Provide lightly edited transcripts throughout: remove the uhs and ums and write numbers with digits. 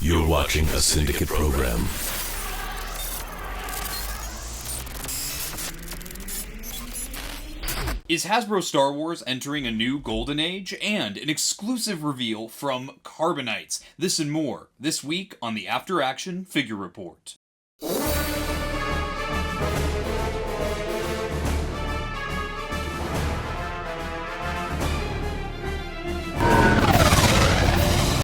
You're watching a Syndicate program. Is Hasbro Star Wars entering a new golden age? And an exclusive reveal from CARBONITES. This and more, this week on the After Action Figure Report.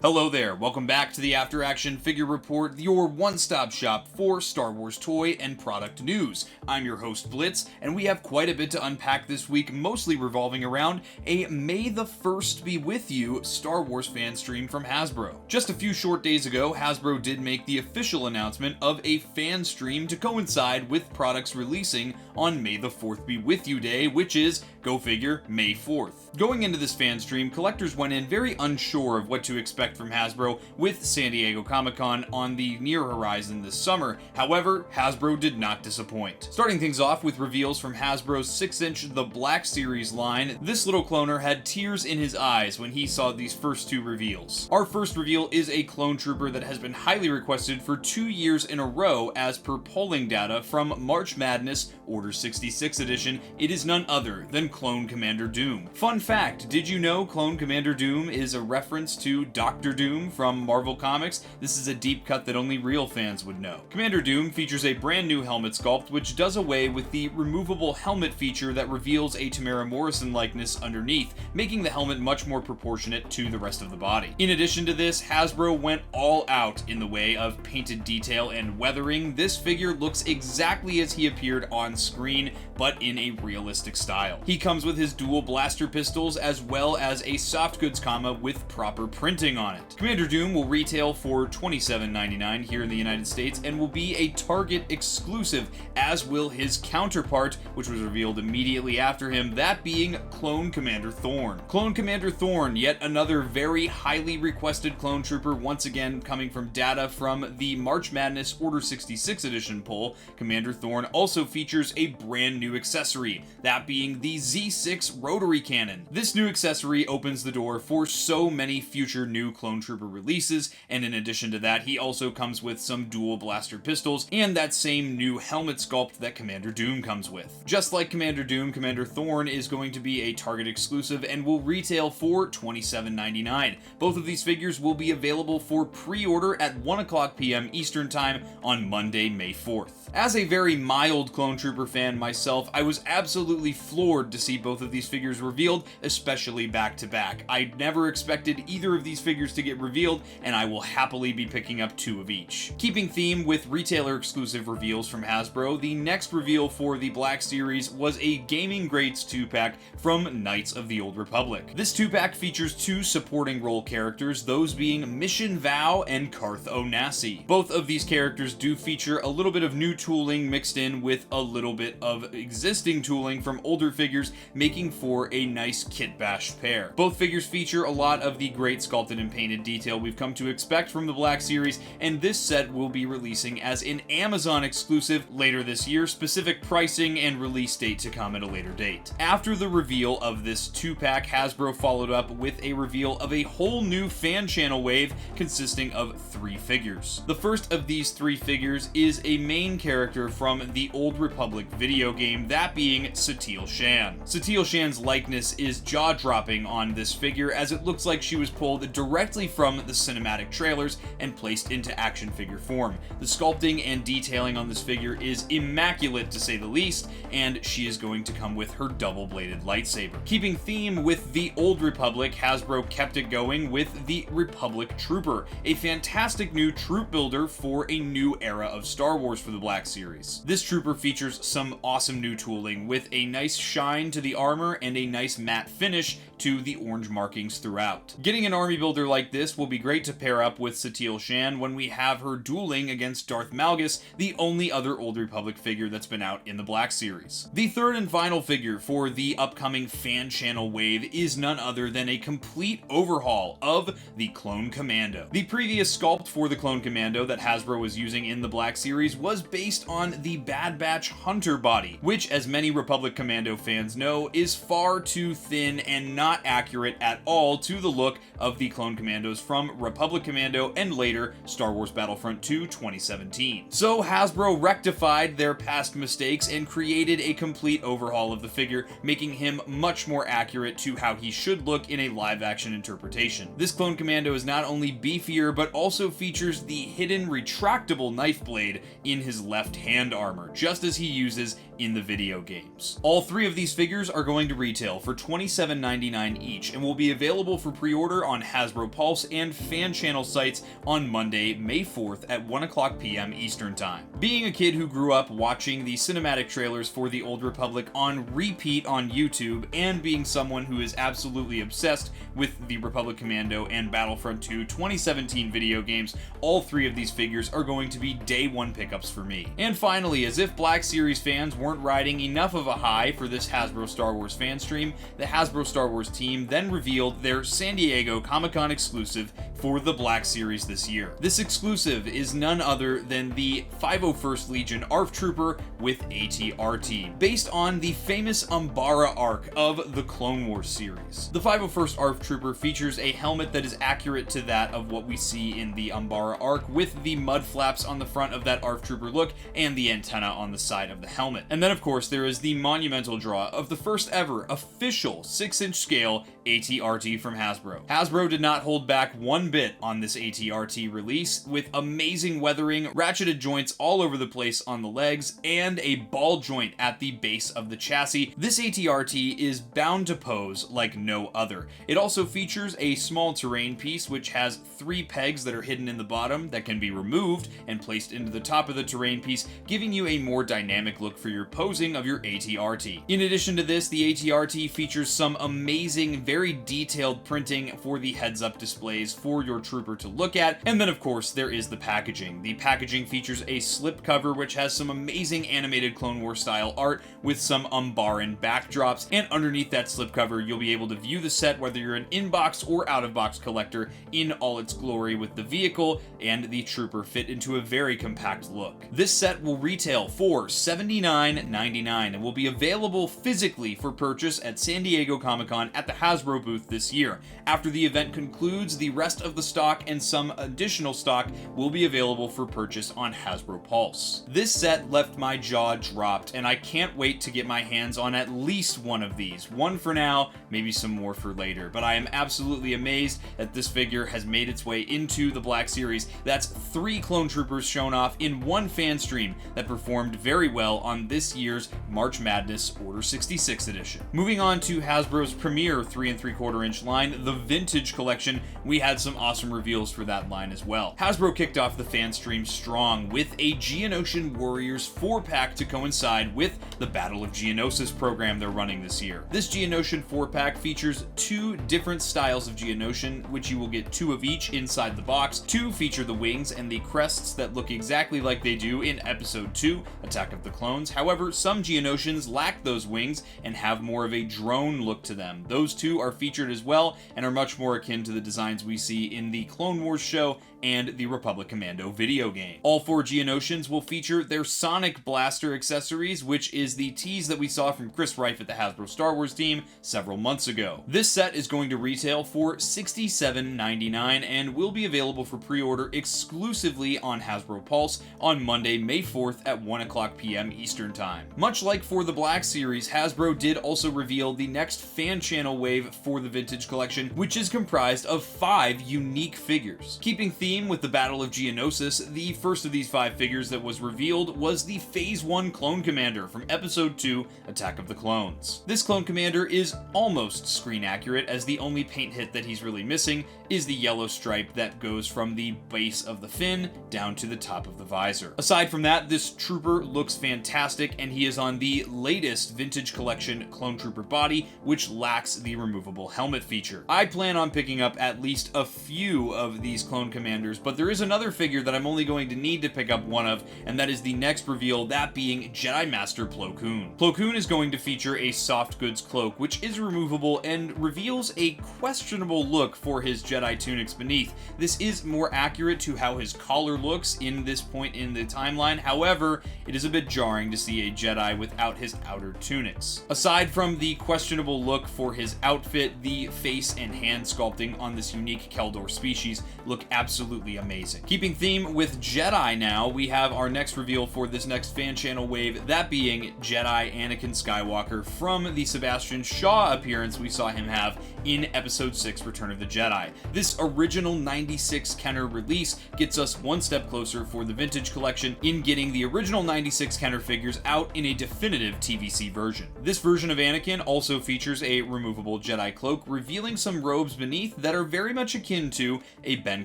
Hello there, welcome back to the After Action Figure Report, your one-stop shop for Star Wars toy and product news. I'm your host Blitz, and we have quite a bit to unpack this week, mostly revolving around a May the 1st Be With You Star Wars fan stream from Hasbro. Just a few short days ago, Hasbro did make the official announcement of a fan stream to coincide with products releasing on May the 4th Be With You Day, which is, go figure, May 4th. Going into this fan stream, collectors went in very unsure of what to expect from Hasbro with San Diego Comic-Con on the near horizon this summer. However, Hasbro did not disappoint. Starting things off with reveals from Hasbro's 6-inch The Black Series line, this little cloner had tears in his eyes when he saw these first two reveals. Our first reveal is a clone trooper that has been highly requested for 2 years in a row as per polling data from March Madness Order 66 edition. It is none other than Clone Commander Doom. Fun fact, did you know Clone Commander Doom is a reference to Dr. Doom from Marvel Comics? This is a deep cut that only real fans would know. Commander Doom features a brand new helmet sculpt which does away with the removable helmet feature that reveals a Tamara Morrison likeness underneath, making the helmet much more proportionate to the rest of the body. In addition to this, Hasbro went all out in the way of painted detail and weathering. This figure looks exactly as he appeared on screen, but in a realistic style. He comes with his dual blaster pistols as well as a soft goods comma with proper printing on it. Commander Doom will retail for $27.99 here in the United States and will be a Target exclusive, as will his counterpart, which was revealed immediately after him, that being Clone Commander Thorn. Clone Commander Thorn, yet another very highly requested clone trooper, once again coming from data from the March Madness Order 66 edition poll. Commander Thorn also features a brand new accessory, that being the Z6 rotary cannon. This new accessory opens the door for so many future new clone trooper releases, and in addition to that, he also comes with some dual blaster pistols and that same new helmet sculpt that Commander Doom comes with. Just like Commander Doom, Commander Thorn is going to be a Target exclusive and will retail for $27.99. Both of these figures will be available for pre-order at 1:00 p.m. Eastern Time on Monday, May 4th. As a very mild clone trooper fan myself, I was absolutely floored to see both of these figures revealed, especially back to back. I never expected either of these figures to get revealed, and I will happily be picking up 2 of each. Keeping theme with retailer exclusive reveals from Hasbro, the next reveal for the Black Series was a Gaming Greats 2-pack from Knights of the Old Republic. This 2-pack features 2 supporting role characters, those being Mission Vow and Karth Onasi. Both of these characters do feature a little bit of new tooling mixed in with a little bit of existing tooling from older figures, making for a nice kit-bashed pair. Both figures feature a lot of the great sculpted and painted detail we've come to expect from the Black Series, and this set will be releasing as an Amazon exclusive later this year, specific pricing and release date to come at a later date. After the reveal of this 2-pack, Hasbro followed up with a reveal of a whole new fan channel wave consisting of 3 figures. The first of these 3 figures is a main character from the Old Republic video game, that being Satele Shan. Satele Shan's likeness is jaw-dropping on this figure, as it looks like she was pulled directly from the cinematic trailers and placed into action figure form. The sculpting and detailing on this figure is immaculate to say the least, and she is going to come with her double-bladed lightsaber. Keeping theme with the Old Republic, Hasbro kept it going with the Republic Trooper, a fantastic new troop builder for a new era of Star Wars for the Black Series. This trooper features some awesome new tooling with a nice shine to the armor and a nice matte finish to the orange markings throughout. Getting an army builder like this will be great to pair up with Satele Shan when we have her dueling against Darth Malgus, the only other Old Republic figure that's been out in the Black Series. The third and final figure for the upcoming fan channel wave is none other than a complete overhaul of the Clone Commando. The previous sculpt for the Clone Commando that Hasbro was using in the Black Series was based on the Bad Batch Hunter body, which, as many Republic Commando fans know, is far too thin and not accurate at all to the look of the Clone Commando commandos from Republic Commando and later Star Wars Battlefront 2 2017. So Hasbro rectified their past mistakes and created a complete overhaul of the figure, making him much more accurate to how he should look in a live-action interpretation. This clone commando is not only beefier, but also features the hidden retractable knife blade in his left hand armor, just as he uses in the video games. All three of these figures are going to retail for $27.99 each and will be available for pre-order on Hasbro Pulse and fan channel sites on Monday, May 4th at 1:00 p.m. Eastern Time. Being a kid who grew up watching the cinematic trailers for the Old Republic on repeat on YouTube, and being someone who is absolutely obsessed with the Republic Commando and Battlefront 2 2017 video games, all three of these figures are going to be day one pickups for me. And finally, as if Black Series fans weren't riding enough of a high for this Hasbro Star Wars fan stream, the Hasbro Star Wars team then revealed their San Diego Comic-Con exclusive for the Black Series this year. This exclusive is none other than the 501st Legion ARF Trooper with AT-RT, based on the famous Umbara arc of the Clone Wars series. The 501st ARF Trooper features a helmet that is accurate to that of what we see in the Umbara arc, with the mud flaps on the front of that ARF Trooper look and the antenna on the side of the helmet. And then of course there is the monumental draw of the first ever official 6-inch scale AT-RT from Hasbro. Hasbro did not hold back one bit on this AT-RT release, with amazing weathering, ratcheted joints all over the place on the legs, and a ball joint at the base of the chassis. This AT-RT is bound to pose like no other. It also features a small terrain piece which has 3 pegs that are hidden in the bottom that can be removed and placed into the top of the terrain piece, giving you a more dynamic look for your posing of your AT-RT. In addition to this, the AT-RT features some amazing, very detailed printing for the heads-up displays for your trooper to look at, and then of course there is the packaging. The packaging features a slip cover which has some amazing animated Clone Wars style art with some Umbaran backdrops, and underneath that slip cover you'll be able to view the set whether you're an in-box or out-of-box collector in all its glory, with the vehicle and the trooper fit into a very compact look. This set will retail for $79.99 and will be available physically for purchase at San Diego Comic-Con at the Hasbro booth this year. After the event concludes, the rest of the stock and some additional stock will be available for purchase on Hasbro Pulse. This set left my jaw dropped, and I can't wait to get my hands on at least one of these. One for now, maybe some more for later, but I am absolutely amazed that this figure has made its way into the Black Series. That's 3 clone troopers shown off in one fan stream that performed very well on this year's March Madness Order 66 edition. Moving on to Hasbro's premier 3 3/4 inch line, the Vintage Collection, we had some awesome reveals for that line as well. Hasbro kicked off the fan stream strong with a Geonosian Warriors 4-pack to coincide with the Battle of Geonosis program they're running this year. This Geonosian 4-pack features 2 different styles of Geonosian, which you will get 2 of each inside the box. 2 feature the wings and the crests that look exactly like they do in Episode 2, Attack of the Clones. However, some Geonosians lack those wings and have more of a drone look to them. Those 2 are featured as well and are much more akin to the designs we see in the Clone Wars show and the Republic Commando video game. All 4 Geonosians will feature their Sonic Blaster accessories, which is the tease that we saw from Chris Rife at the Hasbro Star Wars team several months ago. This set is going to retail for $67.99 and will be available for pre-order exclusively on Hasbro Pulse on Monday, May 4th at 1:00 p.m. Eastern Time. Much like for the Black Series, Hasbro did also reveal the next fan channel wave for the Vintage Collection, which is comprised of 5 unique figures. Keeping theme with the Battle of Geonosis, the first of these 5 figures that was revealed was the Phase 1 Clone Commander from Episode 2, Attack of the Clones. This Clone Commander is almost screen accurate, as the only paint hit that he's really missing is the yellow stripe that goes from the base of the fin down to the top of the visor. Aside from that, this trooper looks fantastic, and he is on the latest Vintage Collection Clone Trooper body, which lacks the removable helmet feature. I plan on picking up at least a few of these Clone Commanders commanders, but there is another figure that I'm only going to need to pick up one of, and that is the next reveal, that being Jedi Master Plo Koon. Plo Koon is going to feature a soft goods cloak, which is removable and reveals a questionable look for his Jedi tunics beneath. This is more accurate to how his collar looks in this point in the timeline, however, it is a bit jarring to see a Jedi without his outer tunics. Aside from the questionable look for his outfit, the face and hand sculpting on this unique Keldor species look absolutely amazing. Keeping theme with Jedi now, we have our next reveal for this next fan channel wave, that being Jedi Anakin Skywalker from the Sebastian Shaw appearance we saw him have in Episode 6 Return of the Jedi. This original 96 Kenner release gets us one step closer for the Vintage Collection in getting the original 96 Kenner figures out in a definitive TVC version. This version of Anakin also features a removable Jedi cloak, revealing some robes beneath that are very much akin to a Ben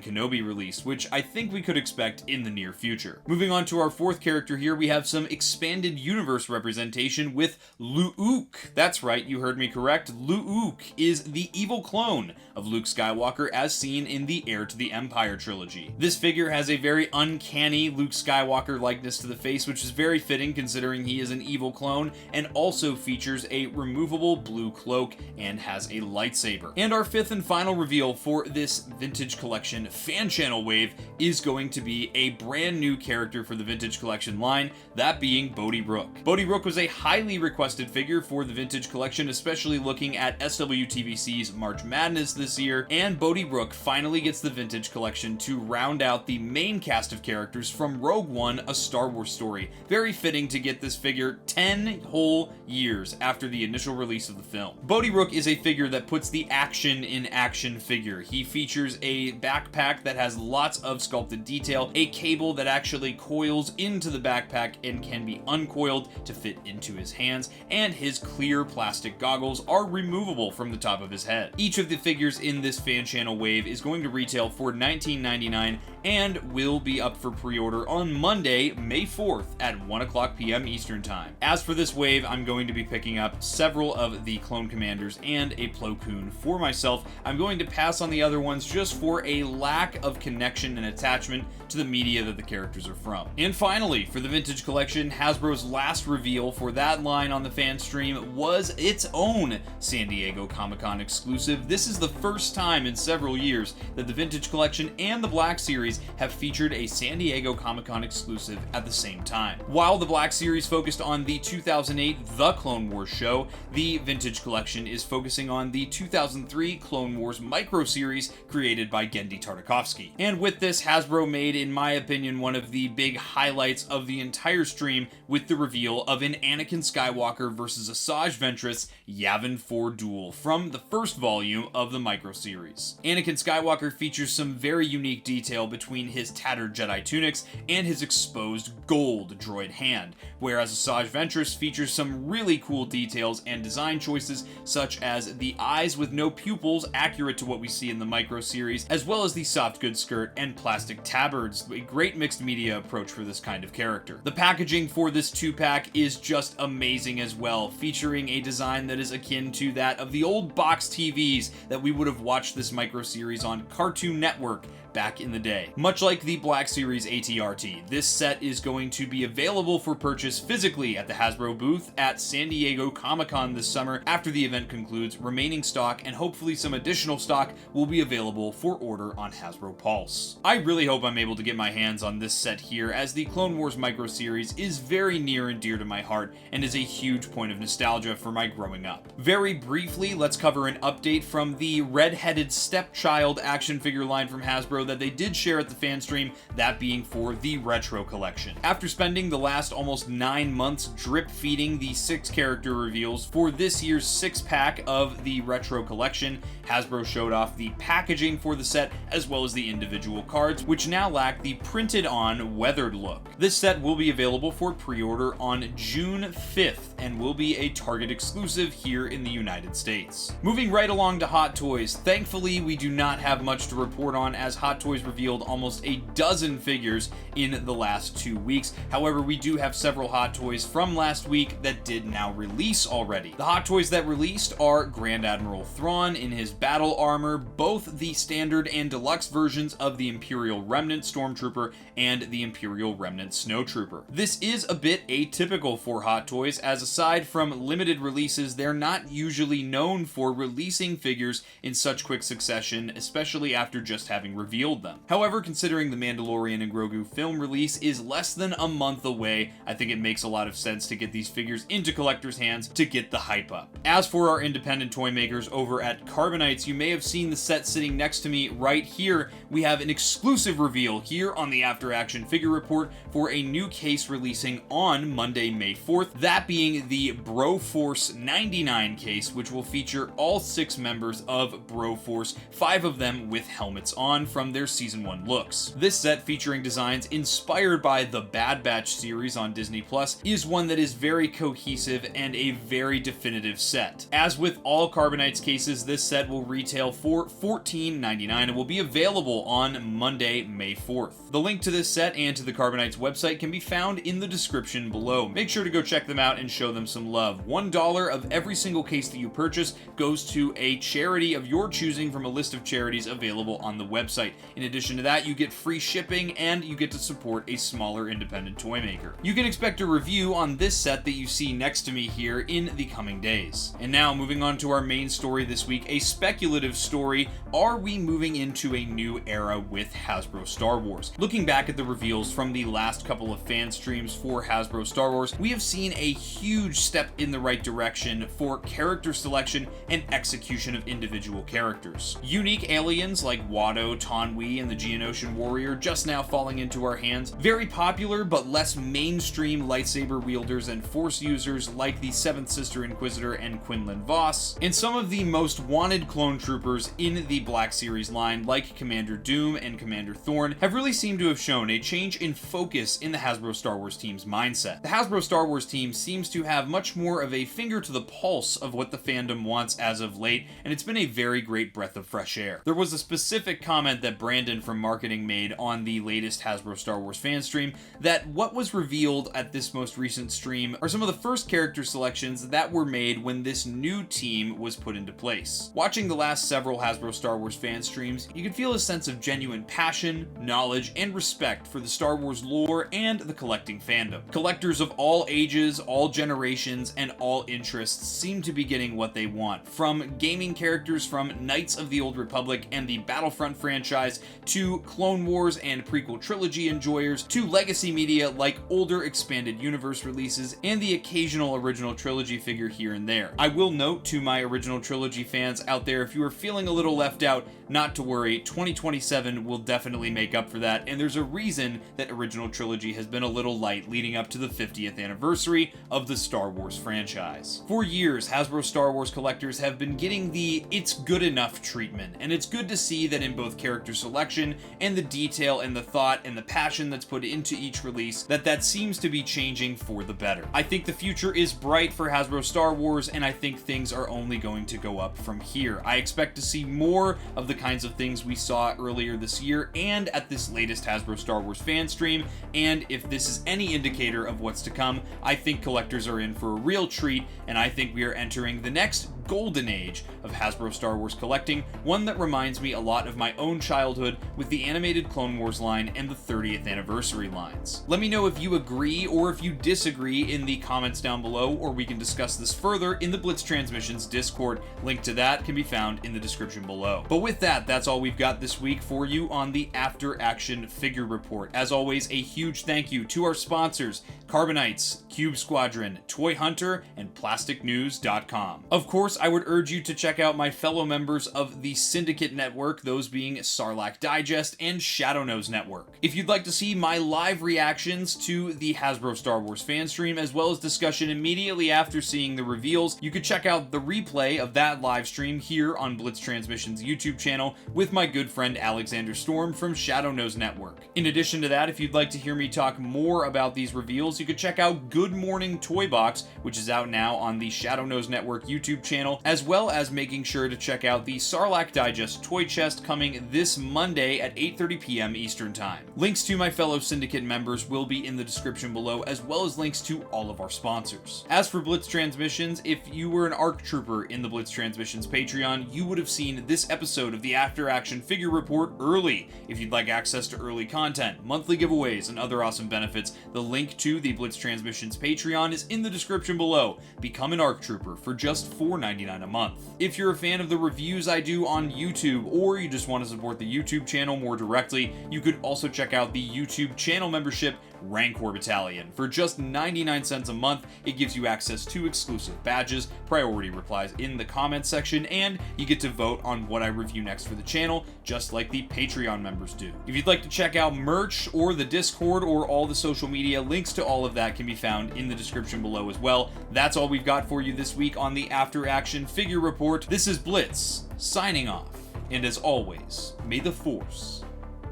Kenobi release, which I think we could expect in the near future. Moving on to our fourth character here, we have some expanded universe representation with Luke. That's right, you heard me correct. Luke is the evil clone of Luke Skywalker as seen in the Heir to the Empire trilogy. This figure has a very uncanny Luke Skywalker likeness to the face, which is very fitting considering he is an evil clone, and also features a removable blue cloak and has a lightsaber. And our fifth and final reveal for this Vintage Collection fan channel wave is going to be a brand new character for the Vintage Collection line, that being Bodhi Rook. Bodhi Rook was a highly requested figure for the Vintage Collection, especially looking at SWTVC's March Madness this year, and Bodhi Rook finally gets the Vintage Collection to round out the main cast of characters from Rogue One, A Star Wars Story. Very fitting to get this figure 10 whole years after the initial release of the film. Bodhi Rook is a figure that puts the action in action figure. He features a backpack that has lots of sculpted detail, a cable that actually coils into the backpack and can be uncoiled to fit into his hands, and his clear plastic goggles are removable from the top of his head. Each of the figures in this fan channel wave is going to retail for $19.99 and will be up for pre-order on Monday, May 4th at 1:00 p.m. Eastern Time. As for this wave, I'm going to be picking up several of the Clone Commanders and a Plo Koon for myself. I'm going to pass on the other ones just for a lack of connection and attachment to the media that the characters are from. And finally, for the Vintage Collection, Hasbro's last reveal for that line on the fan stream was its own San Diego Comic-Con exclusive. This is the first time in several years that the Vintage Collection and the Black Series have featured a San Diego Comic-Con exclusive at the same time. While the Black Series focused on the 2008 The Clone Wars show, the Vintage Collection is focusing on the 2003 Clone Wars micro series created by Genndy Tartakovsky. And with this, Hasbro made, in my opinion, one of the big highlights of the entire stream with the reveal of an Anakin Skywalker versus Asajj Ventress Yavin 4 duel from the first volume of the micro series. Anakin Skywalker features some very unique detail between his tattered Jedi tunics and his exposed gold droid hand, whereas Asajj Ventress features some really cool details and design choices such as the eyes with no pupils accurate to what we see in the micro series, as well as the soft goods skirt and plastic tabards, a great mixed media approach for this kind of character. The packaging for this 2-pack is just amazing as well, featuring a design that is akin to that of the old box TVs that we would have watched this micro series on Cartoon Network back in the day. Much like the Black Series ATRT, this set is going to be available for purchase physically at the Hasbro booth at San Diego Comic-Con this summer after the event concludes. Remaining stock and hopefully some additional stock will be available for order on Hasbro Pulse. I really hope I'm able to get my hands on this set here, as the Clone Wars micro series is very near and dear to my heart and is a huge point of nostalgia for my growing up. Very briefly, let's cover an update from the red-headed stepchild action figure line from Hasbro that they did share at the fan stream, that being for the Retro Collection. After spending the last almost 9 months drip feeding the 6 character reveals for this year's 6-pack of the Retro Collection, Hasbro showed off the packaging for the set as well as the individual cards, which now lack the printed on weathered look. This set will be available for pre-order on June 5th and will be a Target exclusive here in the United States. Moving right along to Hot Toys, thankfully we do not have much to report on, as Hot Hot Toys revealed almost a dozen figures in the last 2 weeks. However, we do have several Hot Toys from last week that did now release already. The Hot Toys that released are Grand Admiral Thrawn in his battle armor, both the standard and deluxe versions of the Imperial Remnant Stormtrooper and the Imperial Remnant Snowtrooper. This is a bit atypical for Hot Toys, as aside from limited releases, they're not usually known for releasing figures in such quick succession, especially after just having revealed them. However, considering the Mandalorian and Grogu film release is less than a month away, I think it makes a lot of sense to get these figures into collectors' hands to get the hype up. As for our independent toy makers over at CARBONITES, you may have seen the set sitting next to me right here. We have an exclusive reveal here on the After Action Figure Report for a new case releasing on Monday, May 4th, that being the Broforce 99 case, which will feature all 6 members of Broforce, 5 of them with helmets on from their Season 1 looks. This set, featuring designs inspired by the Bad Batch series on Disney+, is one that is very cohesive and a very definitive set. As with all CARBONITES cases, this set will retail for $14.99 and will be available on Monday, May 4th. The link to this set and to the CARBONITES website can be found in the description below. Make sure to go check them out and show them some love. $1 of every single case that you purchase goes to a charity of your choosing from a list of charities available on the website. In addition to that, you get free shipping and you get to support a smaller independent toy maker. You can expect a review on this set that you see next to me here in the coming days. And now, moving on to our main story this week, a speculative story. Are we moving into a new era with Hasbro Star Wars? Looking back at the reveals from the last couple of fan streams for Hasbro Star Wars, we have seen a huge step in the right direction for character selection and execution of individual characters. Unique aliens like Watto, Taunwi, and the Geonosian Warrior just now falling into our hands. Very popular but less mainstream lightsaber wielders and force users like the 7th Sister Inquisitor and Quinlan Voss, and some of the most wanted clone troopers in the Black Series line like Commander Doom and Commander Thorn have really seemed to have shown a change in focus in the Hasbro Star Wars team's mindset. The Hasbro Star Wars team seems to have much more of a finger to the pulse of what the fandom wants as of late, and it's been a very great breath of fresh air. There was a specific comment that Brandon from marketing made on the latest Hasbro Star Wars fan stream that what was revealed at this most recent stream are some of the first character selections that were made when this new team was put into place. Watching the last several Hasbro Star Wars fan streams, you could feel a sense of genuine passion, knowledge, and respect for the Star Wars lore and the collecting fandom. Collectors of all ages, all generations, and all interests seem to be getting what they want, from gaming characters from Knights of the Old Republic and the Battlefront franchise, to Clone Wars and prequel trilogy enjoyers, to legacy media like older expanded universe releases and the occasional original trilogy figure here and there. I will note to my original trilogy fans out there, if you are feeling a little left out, not to worry, 2027 will definitely make up for that, and there's a reason that original trilogy has been a little light leading up to the 50th anniversary of the Star Wars franchise. For years, Hasbro Star Wars collectors have been getting the "it's good enough" treatment, and it's good to see that in both character selection and the detail and the thought and the passion that's put into each release, that seems to be changing for the better. I think the future is bright for Hasbro Star Wars, and I think things are only going to go up from here. I expect to see more of the kinds of things we saw earlier this year and at this latest Hasbro Star Wars fan stream, and if this is any indicator of what's to come, I think collectors are in for a real treat, and I think we are entering the next golden age of Hasbro Star Wars collecting, one that reminds me a lot of my own childhood with the animated Clone Wars line and the 30th anniversary lines. Let me know if you agree or if you disagree in the comments down below, or we can discuss this further in the Blitz Transmissions Discord. Link to that can be found in the description below. But with that, that's all we've got this week for you on the After Action Figure Report. As always, a huge thank you to our sponsors, CARBONITES, Cube Squadron, Toy Hunter, and PlasticNews.com. Of course, I would urge you to check out my fellow members of the Syndicate Network, those being Sarlacc Digest and Shadownose Network. If you'd like to see my live reactions to the Hasbro Star Wars fan stream, as well as discussion immediately after seeing the reveals, you could check out the replay of that live stream here on Blitz Transmissions YouTube channel with my good friend Alexander Storm from Shadownose Network. In addition to that, if you'd like to hear me talk more about these reveals, you could check out Good Morning Toy Box, which is out now on the Shadownose Network YouTube channel channel, as well as making sure to check out the Sarlacc Digest toy chest coming this Monday at 8:30 p.m. Eastern Time. Links to my fellow Syndicate members will be in the description below, as well as links to all of our sponsors. As for Blitz Transmissions, if you were an ARC Trooper in the Blitz Transmissions Patreon, you would have seen this episode of the After Action Figure Report early. If you'd like access to early content, monthly giveaways, and other awesome benefits, the link to the Blitz Transmissions Patreon is in the description below. Become an ARC Trooper for just $4.99 a month. If you're a fan of the reviews I do on YouTube, or you just want to support the YouTube channel more directly, you could also check out the YouTube channel membership Rancor Battalion. For just 99 cents a month, it gives you access to exclusive badges, priority replies in the comments section, and you get to vote on what I review next for the channel, just like the Patreon members do. If you'd like to check out merch, or the Discord, or all the social media, links to all of that can be found in the description below as well. That's all we've got for you this week on the After Action Figure Report. This is Blitz, signing off, and as always, may the Force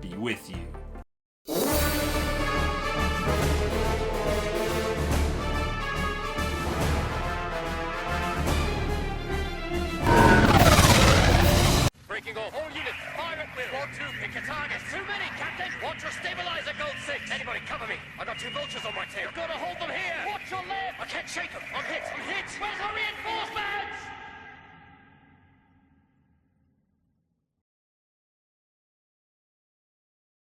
be with you. Breaking off. All units, fire at will. 1-2, pick your target. Too many, Captain. Watch your stabilizer, Gold 6. Anybody cover me. I got 2 vultures on my tail. You've got to hold them here. Watch your left. I can't shake them. I'm hit. I'm hit. Where's the reinforcement?